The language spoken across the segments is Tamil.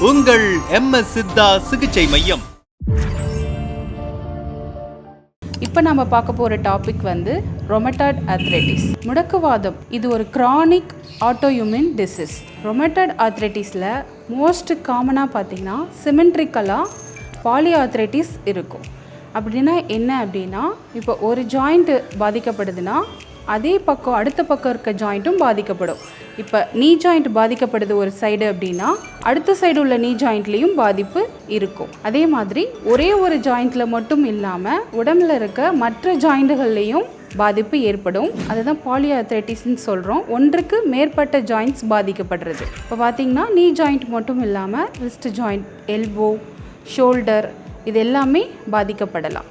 உங்கள் MS சித்தா சிகிச்சை மையம். இப்போ நம்ம பார்க்க போகிற டாபிக் வந்து ரொமட்டாய்டு ஆர்த்ரைட்டிஸ், முடக்குவாதம். இது ஒரு கிரானிக் ஆட்டோஇம்யூன் டிசீஸ். ரொமட்டாய்டு ஆர்த்ரைட்டிஸில் மோஸ்ட் காமனாக பார்த்தீங்கன்னா சிமெண்ட்ரிக்கலாக பாலிஆர்த்ரைட்டிஸ் இருக்கும். அப்படின்னா என்ன அப்படின்னா, இப்போ ஒரு ஜாயிண்ட்டு பாதிக்கப்படுதுன்னா அதே பக்கம் அடுத்த பக்கம் இருக்க ஜாயிண்ட்டும் பாதிக்கப்படும். இப்போ நீ ஜாயிண்ட் பாதிக்கப்படுது ஒரு சைடு அப்படின்னா அடுத்த சைடு உள்ள நீ ஜாயிண்ட்லேயும் பாதிப்பு இருக்கும். அதே மாதிரி ஒரே ஒரு ஜாயிண்டில் மட்டும் இல்லாமல் உடம்புல இருக்க மற்ற ஜாயிண்ட்டுகள்லேயும் பாதிப்பு ஏற்படும். அதுதான் பாலிஆர்த்ரைட்டிஸ்ன்னு சொல்கிறோம். ஒன்றுக்கு மேற்பட்ட ஜாயிண்ட்ஸ் பாதிக்கப்படுறது. இப்போ பார்த்திங்கன்னா நீ ஜாயிண்ட் மட்டும் இல்லாமல் ரிஸ்ட் ஜாயிண்ட், எல்போ, ஷோல்டர் இது எல்லாமே பாதிக்கப்படலாம்.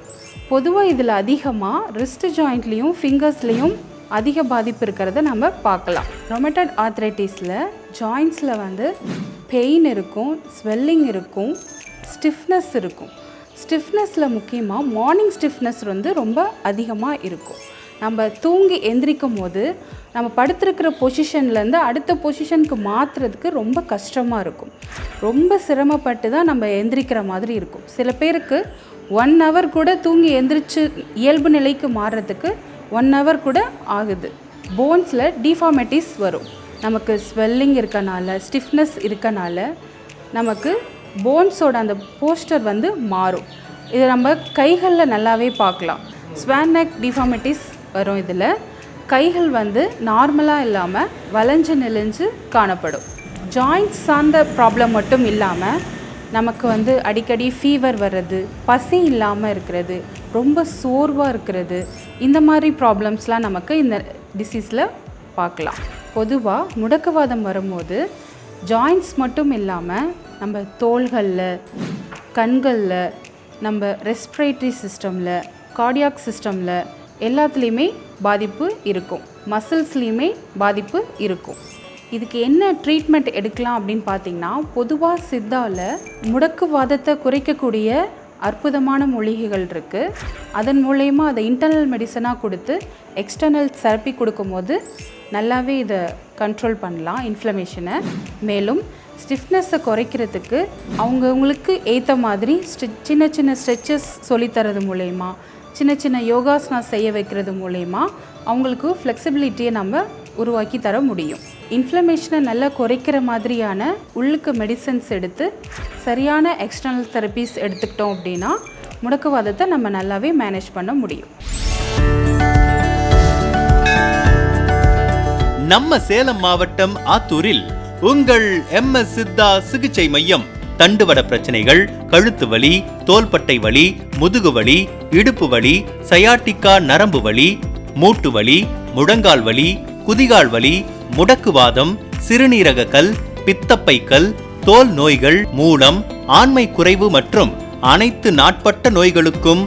பொதுவாக இதில் அதிகமாக ரிஸ்ட் ஜாயிண்ட்லேயும் ஃபிங்கர்ஸ்லேயும் அதிக பாதிப்பு இருக்கிறத நம்ம பார்க்கலாம். ரொமட்டாய்டு ஆர்த்ரைட்டிஸில் ஜாயிண்ட்ஸில் வந்து பெயின் இருக்கும், ஸ்வெல்லிங் இருக்கும், ஸ்டிஃப்னஸ் இருக்கும். ஸ்டிஃப்னஸில் முக்கியமாக மார்னிங் ஸ்டிஃப்னஸ் வந்து ரொம்ப அதிகமாக இருக்கும். நம்ம தூங்கி எந்திரிக்கும் போது நம்ம படுத்திருக்கிற பொசிஷன்லேருந்து அடுத்த பொசிஷனுக்கு மாற்றுறதுக்கு ரொம்ப கஷ்டமாக இருக்கும். ரொம்ப சிரமப்பட்டு தான் நம்ம எந்திரிக்கிற மாதிரி இருக்கும். சில பேருக்கு 1 hour கூட தூங்கி எந்திரிச்சு இயல்பு நிலைக்கு மாறுறதுக்கு 1 hour கூட ஆகுது. போன்ஸில் டிஃபார்மிட்டிஸ் வரும். நமக்கு ஸ்வெல்லிங் இருக்கனால, ஸ்டிஃப்னஸ் இருக்கனால நமக்கு போன்ஸோட அந்த போஸ்டர் வந்து மாறும். இதை நம்ம கைகளில் நல்லாவே பார்க்கலாம். ஸ்வான் நெக் டிஃபார்மிட்டிஸ் வரும். இதில் கைகள் வந்து நார்மலாக இல்லாமல் வளைஞ்சு நெளிஞ்சு காணப்படும். ஜாயின்ட்ஸ் சார்ந்த ப்ராப்ளம் மட்டும் இல்லாமல் நமக்கு வந்து அடிக்கடி ஃபீவர் வர்றது, பசி இல்லாமல் இருக்கிறது, ரொம்ப சோர்வாக இருக்கிறது, இந்த மாதிரி ப்ராப்ளம்ஸ்லாம் நமக்கு இந்த டிசீஸில் பார்க்கலாம். பொதுவாக முடக்குவாதம் வரும்போது ஜாயின்ட்ஸ் மட்டும் இல்லாமல் நம்ம தோள்களில், கண்களில், நம்ம ரெஸ்பிரேட்டரி சிஸ்டமில், கார்டியாக் சிஸ்டமில் எல்லாத்துலேயுமே பாதிப்பு இருக்கும். மசில்ஸ்லேயுமே பாதிப்பு இருக்கும். இதுக்கு என்ன ட்ரீட்மெண்ட் எடுக்கலாம் அப்படின்னு பார்த்திங்கன்னா, பொதுவாக சித்தாவில் முடக்குவாதத்தை குறைக்கக்கூடிய அற்புதமான மூலிகைகள் இருக்குது. அதன் மூலயமா அதை இன்டர்னல் மெடிசனாக கொடுத்து எக்ஸ்டர்னல் தெரப்பி கொடுக்கும்போது நல்லாவே இதை கண்ட்ரோல் பண்ணலாம் இன்ஃப்ளமேஷனை. மேலும் ஸ்டிஃப்னஸை குறைக்கிறதுக்கு அவங்கவுங்களுக்கு ஏற்ற மாதிரி சின்ன சின்ன ஸ்ட்ரெச்சஸ் சொல்லித்தரது மூலயமா, சின்ன சின்ன யோகாசனா செய்ய வைக்கிறது மூலயமா அவங்களுக்கு ஃப்ளெக்சிபிலிட்டியை நம்ம உருவாக்கி தர முடியும். இன்ஃப்ளமேஷனை நல்லா குறைக்கிற மாதிரியான உள்ளுக்கு மெடிசன்ஸ் எடுத்து சரியான எக்ஸ்டர்னல் தெரப்பீஸ் எடுத்துக்கிட்டோம் அப்படின்னா முடக்குவாதத்தை நம்ம நல்லாவே மேனேஜ் பண்ண முடியும். நம்ம சேலம் மாவட்டம் ஆத்தூரில் உங்கள் MS சித்தா சிகிச்சை மையம். தண்டுவட பிரச்சனைகள், கழுத்து வலி, தோள்பட்டை வலி, முதுகு வலி, இடுப்பு வலி, சயாட்டிக்கா நரம்பு வலி, மூட்டு வலி, முழங்கால் வலி, குதிகால் வலி, முடக்குவாதம், சிறுநீரக கல், பித்தப்பை கல், தோல் நோய்கள், மூலம், ஆண்மை குறைவு மற்றும் அனைத்து நாட்பட்ட நோய்களுக்கும்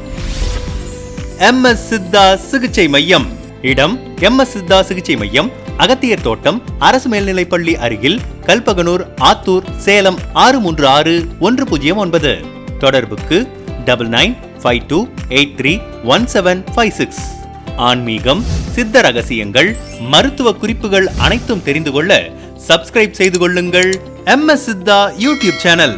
MS சித்தா சிகிச்சை மையம். இடம் MS சித்தா சிகிச்சை மையம், அகத்தியர் தோட்டம், அரசு மேல்நிலைப்பள்ளி அருகில், கல்பகனூர், ஆத்தூர், சேலம் 636109. தொடர்புக்கு 9952831756. ஆன்மீகம், சித்த ரகசியங்கள், மருத்துவ குறிப்புகள் அனைத்தும் தெரிந்து கொள்ள சப்ஸ்கிரைப் செய்து கொள்ளுங்கள் MS சித்தா யூடியூப் சேனல்.